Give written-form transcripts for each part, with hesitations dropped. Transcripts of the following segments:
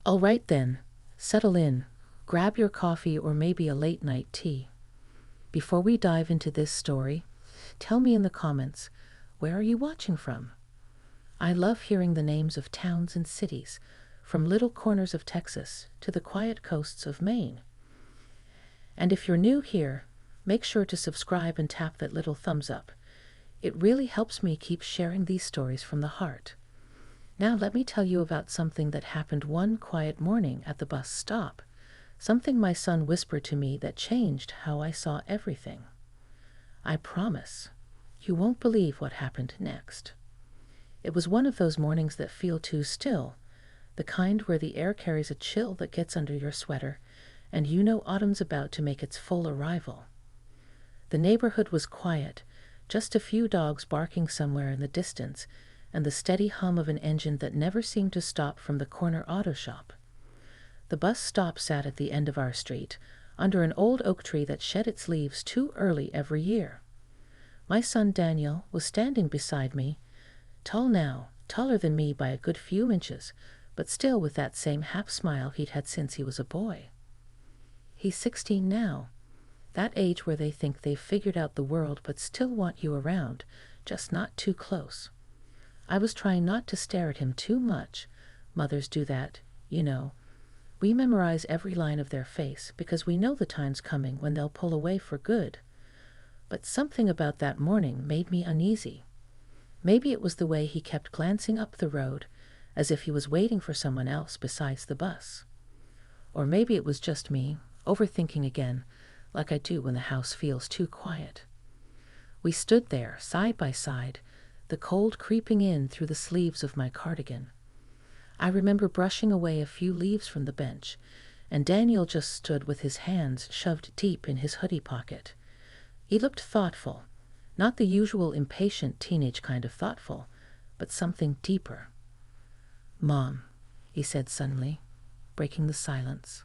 All right then, settle in, grab your coffee or maybe a late night tea. Before we dive into this story, tell me in the comments, where are you watching from? I love hearing the names of towns and cities, from little corners of Texas to the quiet coasts of Maine. And if you're new here, make sure to subscribe and tap that little thumbs up. It really helps me keep sharing these stories from the heart. Now let me tell you about something that happened one quiet morning at the bus stop. Something my son whispered to me that changed how I saw everything. I promise, you won't believe what happened next. It was one of those mornings that feel too still, the kind where the air carries a chill that gets under your sweater, and you know autumn's about to make its full arrival. The neighborhood was quiet, just a few dogs barking somewhere in the distance, and the steady hum of an engine that never seemed to stop from the corner auto shop. The bus stop sat at the end of our street, under an old oak tree that shed its leaves too early every year. My son Daniel was standing beside me, tall now, taller than me by a good few inches, but still with that same half-smile he'd had since he was a boy. He's 16 now, that age where they think they've figured out the world but still want you around, just not too close. I was trying not to stare at him too much. Mothers do that, you know. We memorize every line of their face because we know the time's coming when they'll pull away for good. But something about that morning made me uneasy. Maybe it was the way he kept glancing up the road, as if he was waiting for someone else besides the bus. Or maybe it was just me, overthinking again, like I do when the house feels too quiet. We stood there, side by side, the cold creeping in through the sleeves of my cardigan. I remember brushing away a few leaves from the bench, and Daniel just stood with his hands shoved deep in his hoodie pocket. He looked thoughtful, not the usual impatient teenage kind of thoughtful, but something deeper. "Mom," he said suddenly, breaking the silence.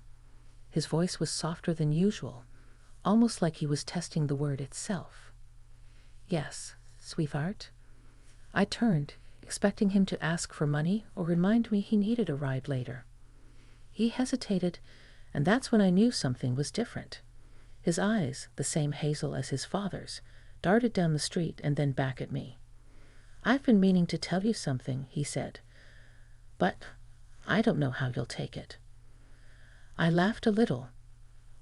His voice was softer than usual, almost like he was testing the word itself. "Yes, sweetheart." I turned, expecting him to ask for money or remind me he needed a ride later. He hesitated, and that's when I knew something was different. His eyes, the same hazel as his father's, darted down the street and then back at me. "I've been meaning to tell you something," he said, "but I don't know how you'll take it." I laughed a little,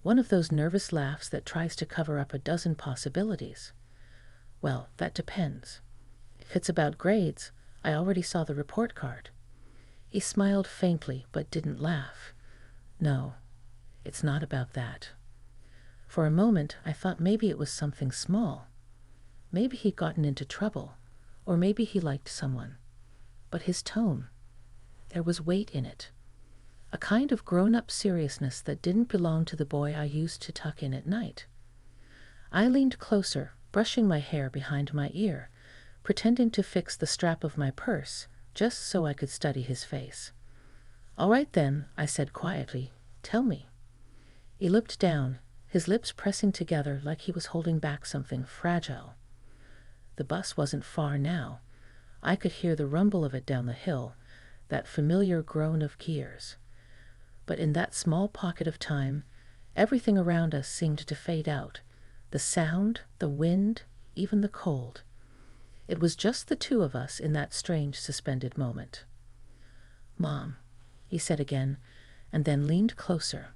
one of those nervous laughs that tries to cover up a dozen possibilities. "Well, that depends. If it's about grades, I already saw the report card." He smiled faintly but didn't laugh. "No, it's not about that." For a moment, I thought maybe it was something small. Maybe he'd gotten into trouble, or maybe he liked someone. But his tone, there was weight in it. A kind of grown-up seriousness that didn't belong to the boy I used to tuck in at night. I leaned closer, brushing my hair behind my ear, pretending to fix the strap of my purse, just so I could study his face. "All right then," I said quietly, "tell me." He looked down, his lips pressing together like he was holding back something fragile. The bus wasn't far now. I could hear the rumble of it down the hill, that familiar groan of gears. But in that small pocket of time, everything around us seemed to fade out. The sound, the wind, even the cold. It was just the two of us in that strange suspended moment. "Mom," he said again, and then leaned closer.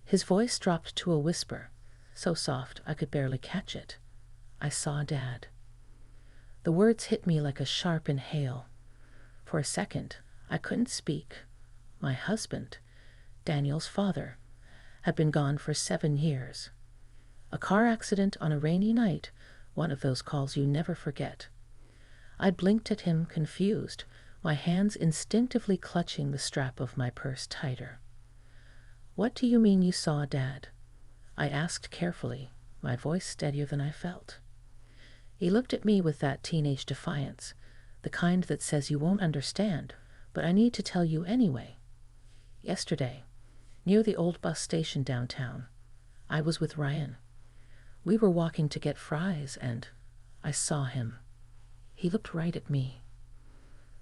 His voice dropped to a whisper, so soft I could barely catch it. "I saw Dad." The words hit me like a sharp inhale. For a second, I couldn't speak. My husband, Daniel's father, had been gone for 7 years. A car accident on a rainy night, one of those calls you never forget. I blinked at him, confused, my hands instinctively clutching the strap of my purse tighter. "What do you mean you saw Dad?" I asked carefully, my voice steadier than I felt. He looked at me with that teenage defiance, the kind that says you won't understand, but I need to tell you anyway. "Yesterday, near the old bus station downtown, I was with Ryan. We were walking to get fries, and I saw him. He looked right at me."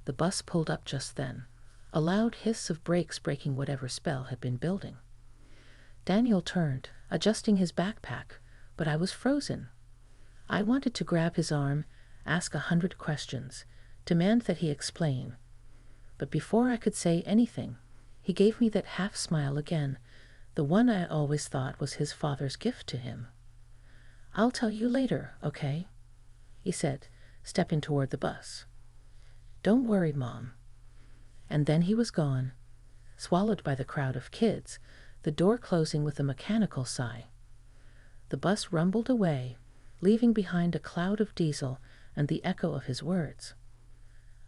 The bus pulled up just then. a loud hiss of brakes breaking whatever spell had been building. Daniel turned, adjusting his backpack, but I was frozen. I wanted to grab his arm, ask 100 questions, demand that he explain. But before I could say anything, he gave me that half smile again, the one I always thought was his father's gift to him. "I'll tell you later, okay?" he said, stepping toward the bus. "Don't worry, Mom." And then he was gone, swallowed by the crowd of kids, the door closing with a mechanical sigh. The bus rumbled away, leaving behind a cloud of diesel and the echo of his words.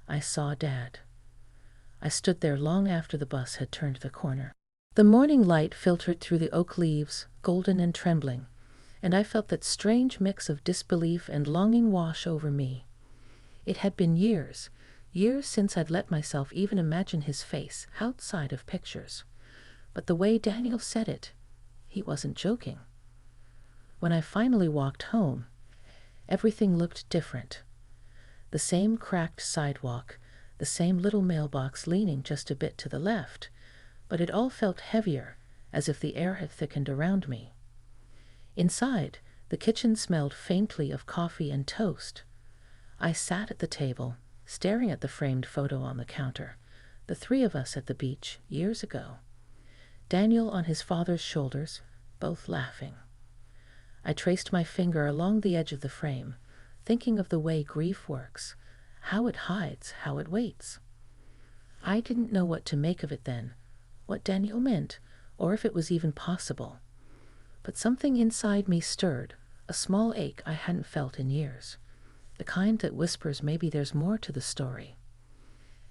I saw Dad. I stood there long after the bus had turned the corner. The morning light filtered through the oak leaves, golden and trembling, and I felt that strange mix of disbelief and longing wash over me. It had been years since I'd let myself even imagine his face outside of pictures. But the way Daniel said it, he wasn't joking. When I finally walked home, everything looked different. The same cracked sidewalk, the same little mailbox leaning just a bit to the left, but it all felt heavier, as if the air had thickened around me. Inside, the kitchen smelled faintly of coffee and toast. I sat at the table, staring at the framed photo on the counter, the three of us at the beach years ago. Daniel on his father's shoulders, both laughing. I traced my finger along the edge of the frame, thinking of the way grief works, how it hides, how it waits. I didn't know what to make of it then, what Daniel meant, or if it was even possible. But something inside me stirred, a small ache I hadn't felt in years, the kind that whispers maybe there's more to the story.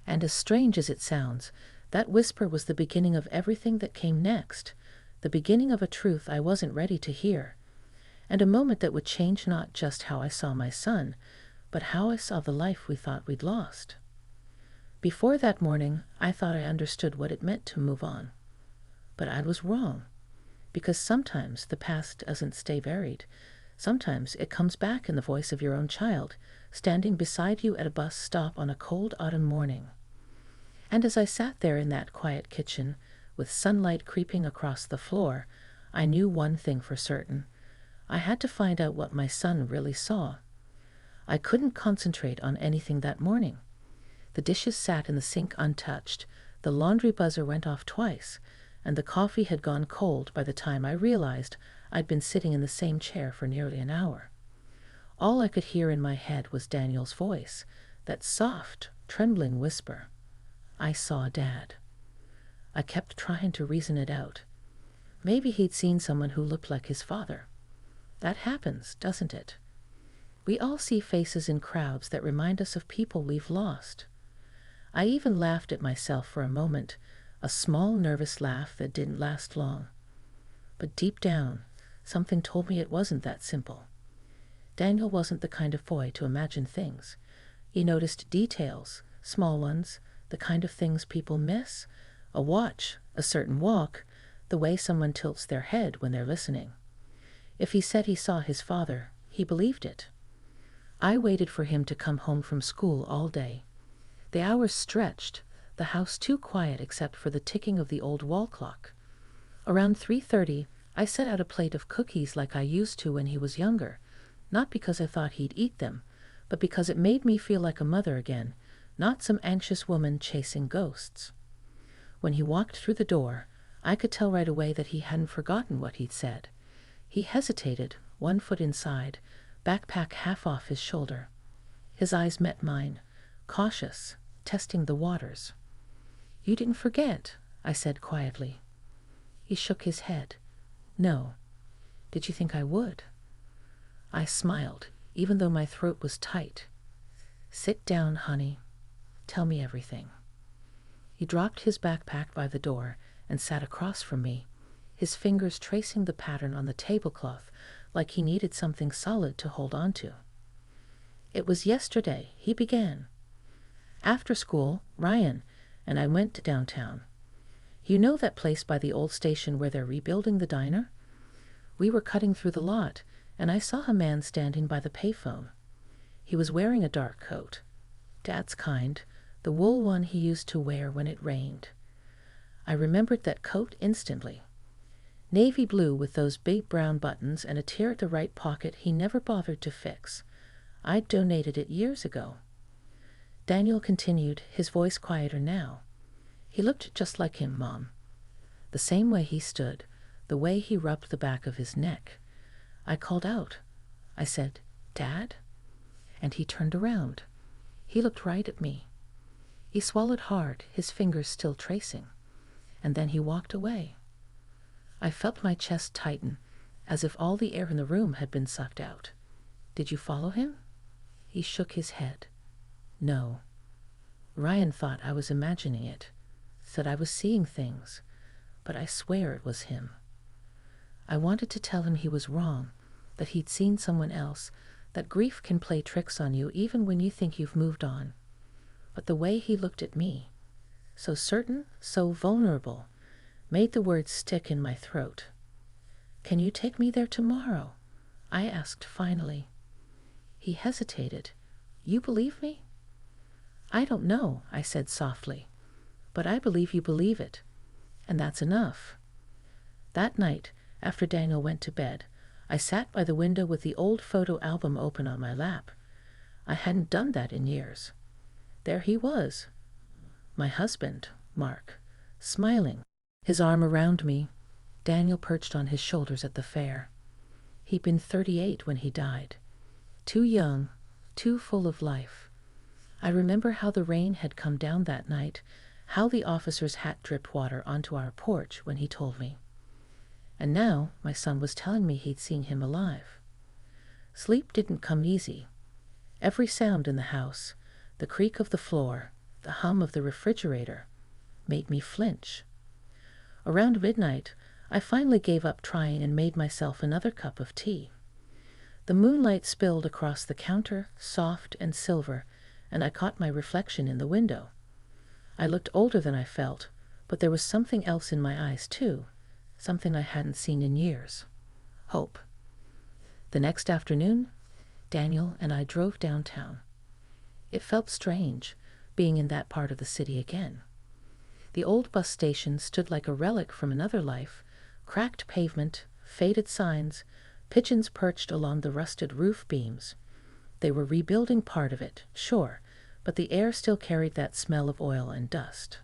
And as strange as it sounds, that whisper was the beginning of everything that came next, the beginning of a truth I wasn't ready to hear, and a moment that would change not just how I saw my son, but how I saw the life we thought we'd lost. Before that morning, I thought I understood what it meant to move on. But I was wrong, because sometimes the past doesn't stay buried. Sometimes it comes back in the voice of your own child, standing beside you at a bus stop on a cold autumn morning. And as I sat there in that quiet kitchen, with sunlight creeping across the floor, I knew one thing for certain. I had to find out what my son really saw. I couldn't concentrate on anything that morning. The dishes sat in the sink untouched, the laundry buzzer went off twice, and the coffee had gone cold by the time I realized I'd been sitting in the same chair for nearly an hour. All I could hear in my head was Daniel's voice, that soft, trembling whisper. I saw Dad. I kept trying to reason it out. Maybe he'd seen someone who looked like his father. That happens, doesn't it? We all see faces in crowds that remind us of people we've lost. I even laughed at myself for a moment, a small nervous laugh that didn't last long. But deep down, something told me it wasn't that simple. Daniel wasn't the kind of boy to imagine things. He noticed details, small ones, the kind of things people miss, a watch, a certain walk, the way someone tilts their head when they're listening. If he said he saw his father, he believed it. I waited for him to come home from school all day. The hours stretched, the house too quiet except for the ticking of the old wall clock. Around 3:30, I set out a plate of cookies like I used to when he was younger, not because I thought he'd eat them, but because it made me feel like a mother again, not some anxious woman chasing ghosts. When he walked through the door, I could tell right away that he hadn't forgotten what he'd said. He hesitated, one foot inside, backpack half off his shoulder. His eyes met mine, cautious, testing the waters. "You didn't forget," I said quietly. He shook his head. "No. Did you think I would?" I smiled, even though my throat was tight. "Sit down, honey. Tell me everything." He dropped his backpack by the door and sat across from me, his fingers tracing the pattern on the tablecloth like he needed something solid to hold on to. "It was yesterday," he began. "After school, Ryan and I went downtown. You know that place by the old station where they're rebuilding the diner? We were cutting through the lot, and I saw a man standing by the payphone. He was wearing a dark coat. Dad's kind, the wool one he used to wear when it rained. I remembered that coat instantly. Navy blue with those big brown buttons and a tear at the right pocket he never bothered to fix. I'd donated it years ago. Daniel continued, his voice quieter now. He looked just like him, Mom. The same way he stood, the way he rubbed the back of his neck. I called out. I said, "Dad?" And he turned around. He looked right at me. He swallowed hard, his fingers still tracing. And then he walked away. I felt my chest tighten, as if all the air in the room had been sucked out. "Did you follow him?" He shook his head. "No." Ryan thought I was imagining it, said I was seeing things, but I swear it was him. I wanted to tell him he was wrong, that he'd seen someone else, that grief can play tricks on you even when you think you've moved on. But the way he looked at me, so certain, so vulnerable, made the words stick in my throat. "Can you take me there tomorrow?" I asked finally. He hesitated. "You believe me?" "I don't know," I said softly, "but I believe you believe it, and that's enough." That night, after Daniel went to bed, I sat by the window with the old photo album open on my lap. I hadn't done that in years. There he was, my husband, Mark, smiling, his arm around me, Daniel perched on his shoulders at the fair. He'd been 38 when he died. Too young, too full of life. I remember how the rain had come down that night, how the officer's hat dripped water onto our porch when he told me. And now my son was telling me he'd seen him alive. Sleep didn't come easy. Every sound in the house, the creak of the floor, the hum of the refrigerator, made me flinch. Around midnight, I finally gave up trying and made myself another cup of tea. The moonlight spilled across the counter, soft and silver, and I caught my reflection in the window. I looked older than I felt, but there was something else in my eyes too, something I hadn't seen in years. Hope. The next afternoon, Daniel and I drove downtown. It felt strange, being in that part of the city again. The old bus station stood like a relic from another life, cracked pavement, faded signs, pigeons perched along the rusted roof beams. They were rebuilding part of it, sure, but the air still carried that smell of oil and dust.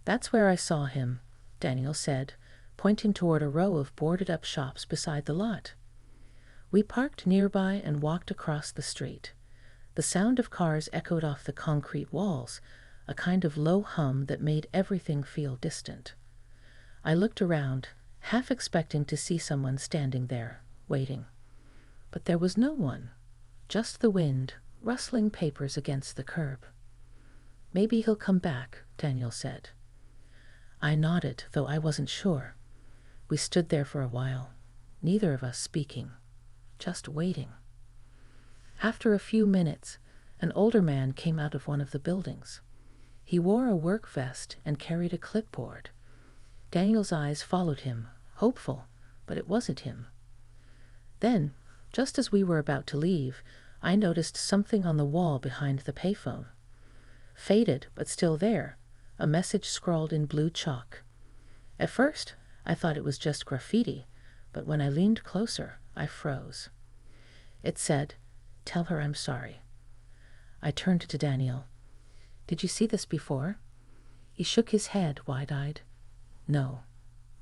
"That's where I saw him," Daniel said, pointing toward a row of boarded-up shops beside the lot. We parked nearby and walked across the street. The sound of cars echoed off the concrete walls, a kind of low hum that made everything feel distant. I looked around, half expecting to see someone standing there, waiting. But there was no one, just the wind, rustling papers against the curb. "Maybe he'll come back," Daniel said. I nodded, though I wasn't sure. We stood there for a while, neither of us speaking, just waiting. After a few minutes, an older man came out of one of the buildings. He wore a work vest and carried a clipboard. Daniel's eyes followed him, hopeful, but it wasn't him. Then, just as we were about to leave, I noticed something on the wall behind the payphone. Faded, but still there, a message scrawled in blue chalk. At first, I thought it was just graffiti, but when I leaned closer, I froze. It said, "Tell her I'm sorry." I turned to Daniel. "Did you see this before?" He shook his head, wide-eyed. "No.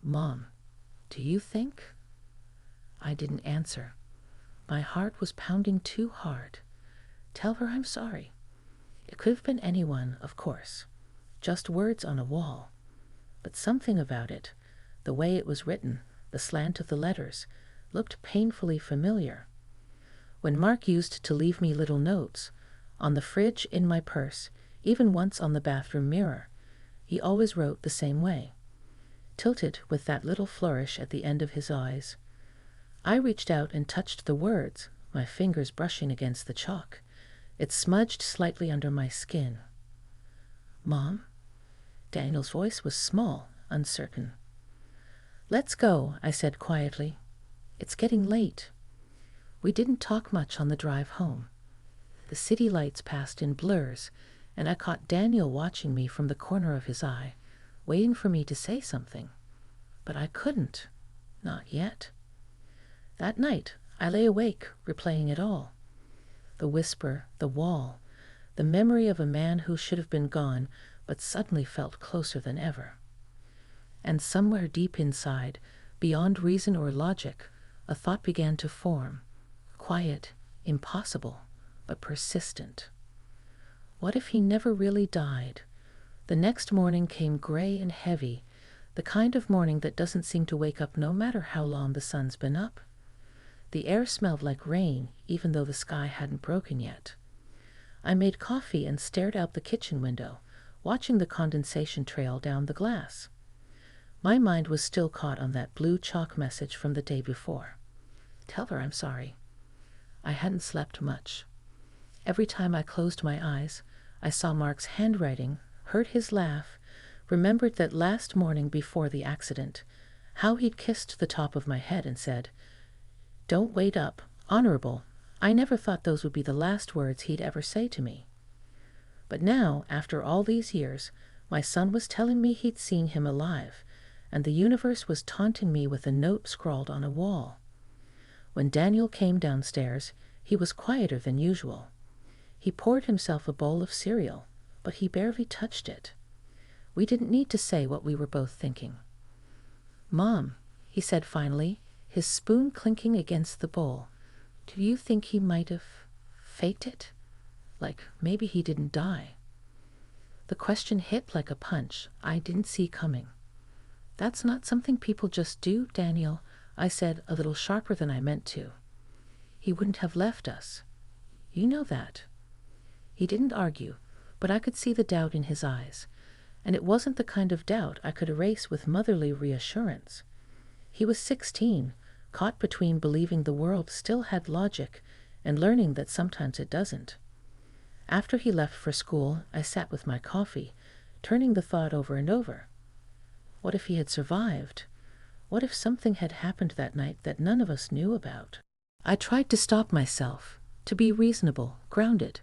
Mom, do you think?" I didn't answer. My heart was pounding too hard. Tell her I'm sorry. It could have been anyone, of course. Just words on a wall. But something about it, the way it was written, the slant of the letters, looked painfully familiar. When Mark used to leave me little notes, on the fridge, in my purse, even once on the bathroom mirror, he always wrote the same way, tilted with that little flourish at the end of his eyes. I reached out and touched the words, my fingers brushing against the chalk. It smudged slightly under my skin. "Mom?" Daniel's voice was small, uncertain. "Let's go," I said quietly. "It's getting late." We didn't talk much on the drive home. The city lights passed in blurs, and I caught Daniel watching me from the corner of his eye, waiting for me to say something. But I couldn't. Not yet. That night, I lay awake, replaying it all. The whisper, the wall, the memory of a man who should have been gone, but suddenly felt closer than ever. And somewhere deep inside, beyond reason or logic, a thought began to form. Quiet, impossible, but persistent. What if he never really died? The next morning came gray and heavy, the kind of morning that doesn't seem to wake up no matter how long the sun's been up. The air smelled like rain, even though the sky hadn't broken yet. I made coffee and stared out the kitchen window, watching the condensation trail down the glass. My mind was still caught on that blue chalk message from the day before. Tell her I'm sorry. I hadn't slept much. Every time I closed my eyes, I saw Mark's handwriting, heard his laugh, remembered that last morning before the accident, how he'd kissed the top of my head and said, "Don't wait up, honorable." I never thought those would be the last words he'd ever say to me. But now, after all these years, my son was telling me he'd seen him alive, and the universe was taunting me with a note scrawled on a wall. When Daniel came downstairs, he was quieter than usual. He poured himself a bowl of cereal, but he barely touched it. We didn't need to say what we were both thinking. "Mom," he said finally, his spoon clinking against the bowl, "do you think he might have faked it? Like maybe he didn't die?" The question hit like a punch I didn't see coming. "That's not something people just do, Daniel," I said, a little sharper than I meant to. "He wouldn't have left us. You know that." He didn't argue, but I could see the doubt in his eyes, and it wasn't the kind of doubt I could erase with motherly reassurance. He was 16, caught between believing the world still had logic and learning that sometimes it doesn't. After he left for school, I sat with my coffee, turning the thought over and over. What if he had survived? What if something had happened that night that none of us knew about? I tried to stop myself, to be reasonable, grounded,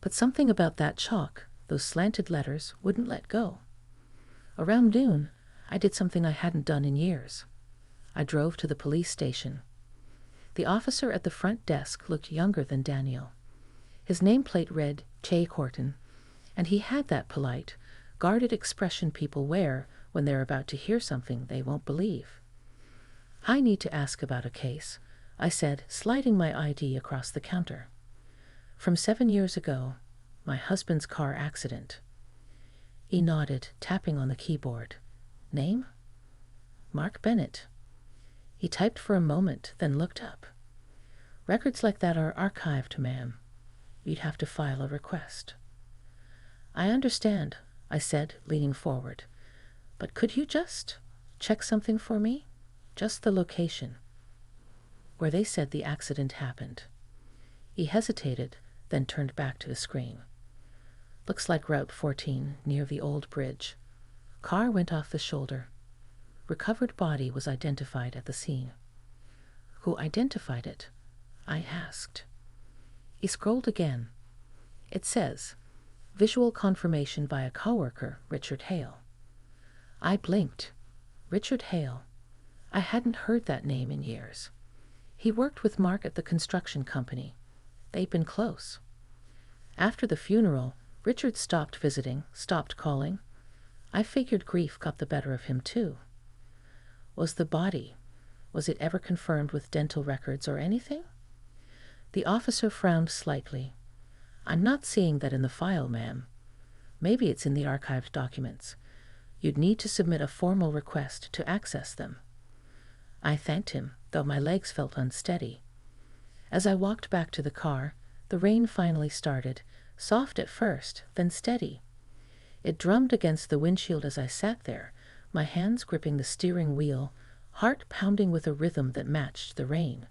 but something about that chalk, those slanted letters, wouldn't let go. Around noon, I did something I hadn't done in years. I drove to the police station. The officer at the front desk looked younger than Daniel. His nameplate read Che Horton, and he had that polite, guarded expression people wear when they're about to hear something they won't believe. "I need to ask about a case," I said, sliding my ID across the counter. "From 7 years ago, my husband's car accident." He nodded, tapping on the keyboard. "Name?" "Mark Bennett." He typed for a moment, then looked up. "Records like that are archived, ma'am. You'd have to file a request." "I understand," I said, leaning forward. "But could you just check something for me? Just the location." "Where they said the accident happened." He hesitated, then turned back to the screen. "Looks like Route 14, near the old bridge. Car went off the shoulder. Recovered body was identified at the scene." "Who identified it?" I asked. He scrolled again. "It says, visual confirmation by a coworker, Richard Hale." I blinked. Richard Hale. I hadn't heard that name in years. He worked with Mark at the construction company. They'd been close. After the funeral, Richard stopped visiting, stopped calling. I figured grief got the better of him too. Was the body, was it ever confirmed with dental records or anything? The officer frowned slightly. "I'm not seeing that in the file, ma'am. Maybe it's in the archived documents. You'd need to submit a formal request to access them." I thanked him, though my legs felt unsteady. As I walked back to the car, the rain finally started, soft at first, then steady. It drummed against the windshield as I sat there, my hands gripping the steering wheel, heart pounding with a rhythm that matched the rain.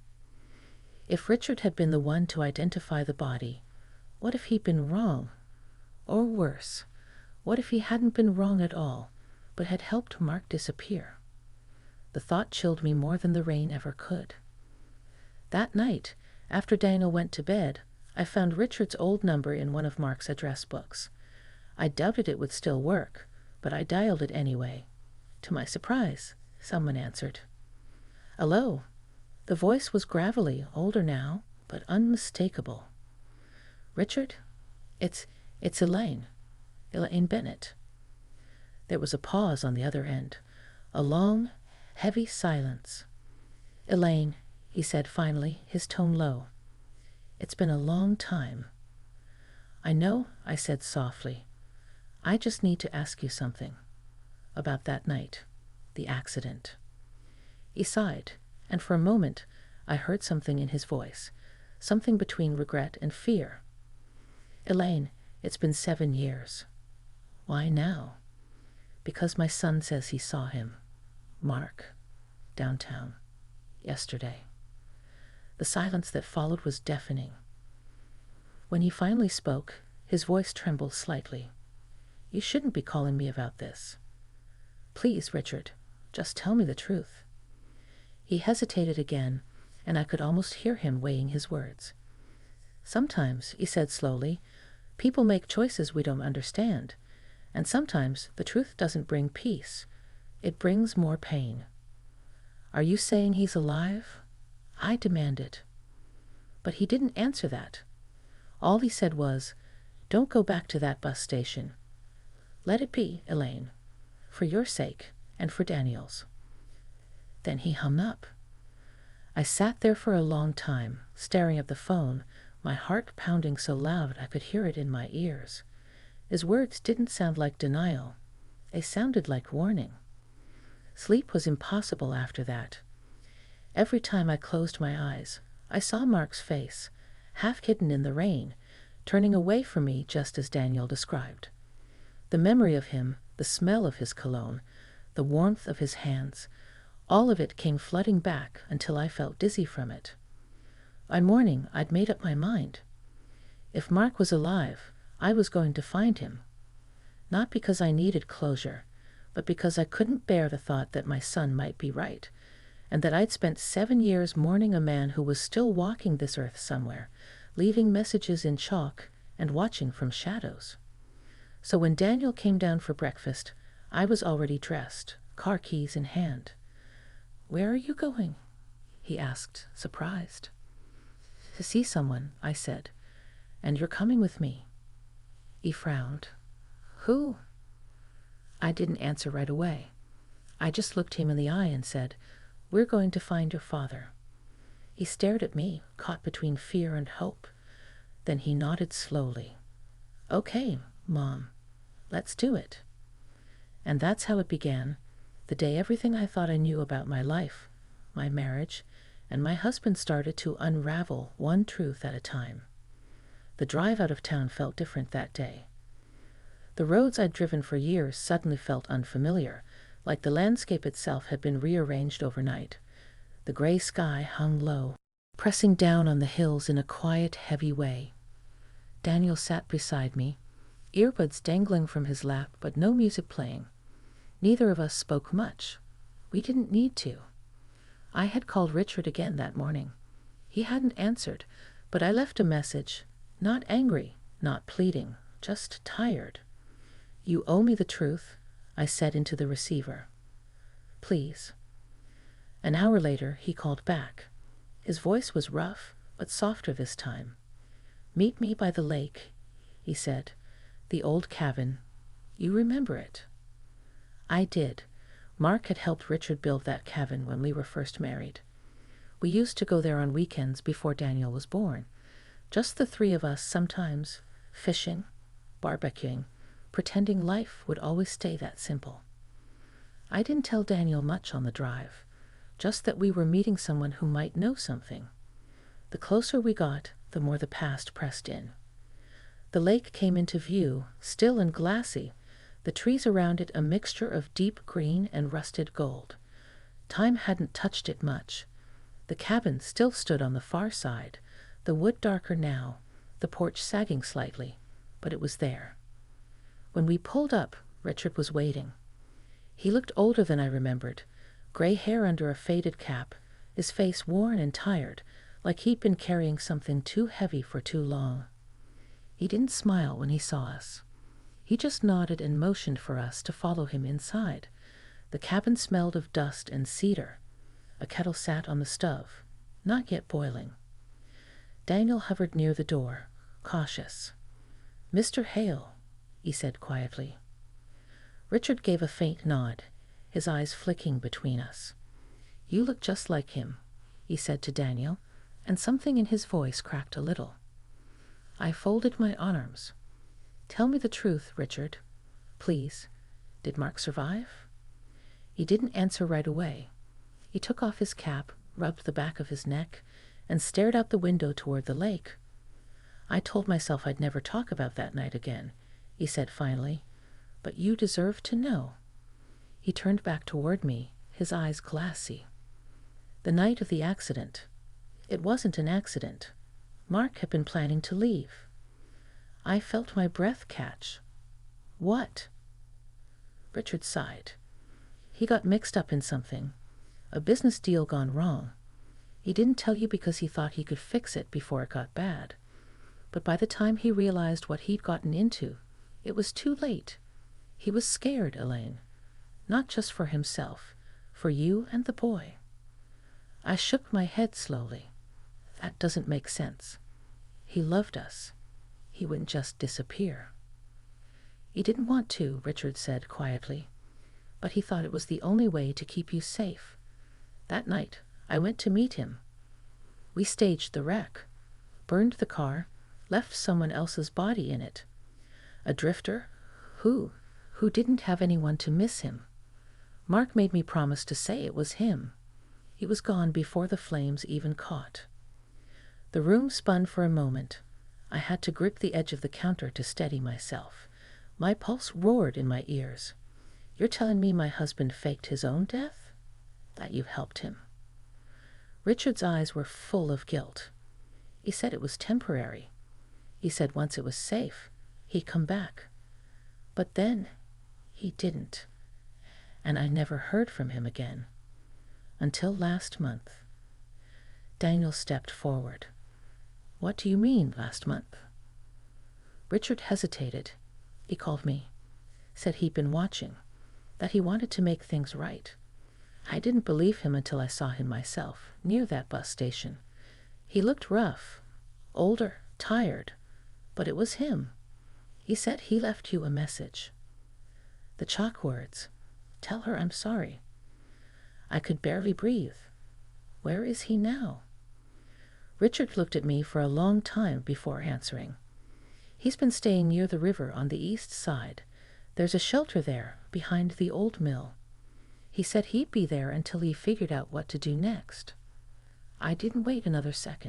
If Richard had been the one to identify the body, what if he'd been wrong? Or worse, what if he hadn't been wrong at all, but had helped Mark disappear? The thought chilled me more than the rain ever could. That night, after Daniel went to bed, I found Richard's old number in one of Mark's address books. I doubted it would still work, but I dialed it anyway. To my surprise, someone answered. "Hello." The voice was gravelly, older now, but unmistakable. "Richard? It's Elaine. Elaine Bennett." There was a pause on the other end, a long, heavy silence. "Elaine," he said finally, his tone low. "It's been a long time." "I know," I said softly. "I just need to ask you something. About that night. The accident." He sighed, and for a moment I heard something in his voice, something between regret and fear. "Elaine, it's been 7 years." "Why now?" "Because my son says he saw him. Mark. Downtown. Yesterday." The silence that followed was deafening. When he finally spoke, his voice trembled slightly. "You shouldn't be calling me about this." "Please, Richard, just tell me the truth." He hesitated again, and I could almost hear him weighing his words. "Sometimes," he said slowly, "people make choices we don't understand, and sometimes the truth doesn't bring peace. It brings more pain." "Are you saying he's alive?" I demanded. But he didn't answer that. All he said was, "Don't go back to that bus station. Let it be, Elaine, for your sake and for Daniel's." Then he hung up. I sat there for a long time, staring at the phone, my heart pounding so loud I could hear it in my ears. His words didn't sound like denial. They sounded like warning. Sleep was impossible after that. Every time I closed my eyes, I saw Mark's face, half hidden in the rain, turning away from me just as Daniel described. The memory of him, the smell of his cologne, the warmth of his hands, all of it came flooding back until I felt dizzy from it. By morning, I'd made up my mind. If Mark was alive, I was going to find him. Not because I needed closure, but because I couldn't bear the thought that my son might be right, and that I'd spent 7 years mourning a man who was still walking this earth somewhere, leaving messages in chalk and watching from shadows. So when Daniel came down for breakfast, I was already dressed, car keys in hand. "Where are you going?" he asked, surprised. "To see someone," I said, "and you're coming with me." He frowned. "Who?" I didn't answer right away. I just looked him in the eye and said, "We're going to find your father." He stared at me, caught between fear and hope. Then he nodded slowly. "Okay, Mom, let's do it." And that's how it began, the day everything I thought I knew about my life, my marriage, and my husband started to unravel one truth at a time. The drive out of town felt different that day. The roads I'd driven for years suddenly felt unfamiliar, like the landscape itself had been rearranged overnight. The gray sky hung low, pressing down on the hills in a quiet, heavy way. Daniel sat beside me, earbuds dangling from his lap, but no music playing. Neither of us spoke much. We didn't need to. I had called Richard again that morning. He hadn't answered, but I left a message, not angry, not pleading, just tired. "You owe me the truth," I said into the receiver. "Please." An hour later, he called back. His voice was rough, but softer this time. "Meet me by the lake," he said. "The old cabin. You remember it." I did. Mark had helped Richard build that cabin when we were first married. We used to go there on weekends before Daniel was born. Just the 3 of us sometimes, fishing, barbecuing, pretending life would always stay that simple. I didn't tell Daniel much on the drive, just that we were meeting someone who might know something. The closer we got, the more the past pressed in. The lake came into view, still and glassy, the trees around it a mixture of deep green and rusted gold. Time hadn't touched it much. The cabin still stood on the far side, the wood darker now, the porch sagging slightly, but it was there. When we pulled up, Richard was waiting. He looked older than I remembered, gray hair under a faded cap, his face worn and tired, like he'd been carrying something too heavy for too long. He didn't smile when he saw us. He just nodded and motioned for us to follow him inside. The cabin smelled of dust and cedar. A kettle sat on the stove, not yet boiling. Daniel hovered near the door, cautious. "Mr. Hale," he said quietly. Richard gave a faint nod, his eyes flicking between us. "You look just like him," he said to Daniel, and something in his voice cracked a little. I folded my arms. "Tell me the truth, Richard. Please. Did Mark survive?" He didn't answer right away. He took off his cap, rubbed the back of his neck, and stared out the window toward the lake. "I told myself I'd never talk about that night again," he said finally. "But you deserve to know." He turned back toward me, his eyes glassy. "The night of the accident. It wasn't an accident. Mark had been planning to leave." I felt my breath catch. "What?" Richard sighed. "He got mixed up in something. A business deal gone wrong. He didn't tell you because he thought he could fix it before it got bad. But by the time he realized what he'd gotten into, it was too late. He was scared, Elaine. Not just for himself, for you and the boy." I shook my head slowly. "That doesn't make sense. He loved us. He wouldn't just disappear." "He didn't want to," Richard said quietly. "But he thought it was the only way to keep you safe. That night, I went to meet him. We staged the wreck, burned the car, left someone else's body in it. A drifter who didn't have anyone to miss him. Mark made me promise to say it was him. He was gone before the flames even caught." The room spun for a moment. I had to grip the edge of the counter to steady myself. My pulse roared in my ears. "You're telling me my husband faked his own death? That you helped him?" Richard's eyes were full of guilt. He said it was temporary. He said once it was safe, he'd come back. But then he didn't. And I never heard from him again. Until last month. Daniel stepped forward. "What do you mean, last month?" Richard hesitated. He called me. Said he'd been watching. That he wanted to make things right. I didn't believe him until I saw him myself, near that bus station. He looked rough, older, tired. But it was him. He said he left you a message. The chalk words. "Tell her I'm sorry." I could barely breathe. Where is he now? Richard looked at me for a long time before answering. "He's been staying near the river on the east side. There's a shelter there, behind the old mill. He said he'd be there until he figured out what to do next." I didn't wait another second.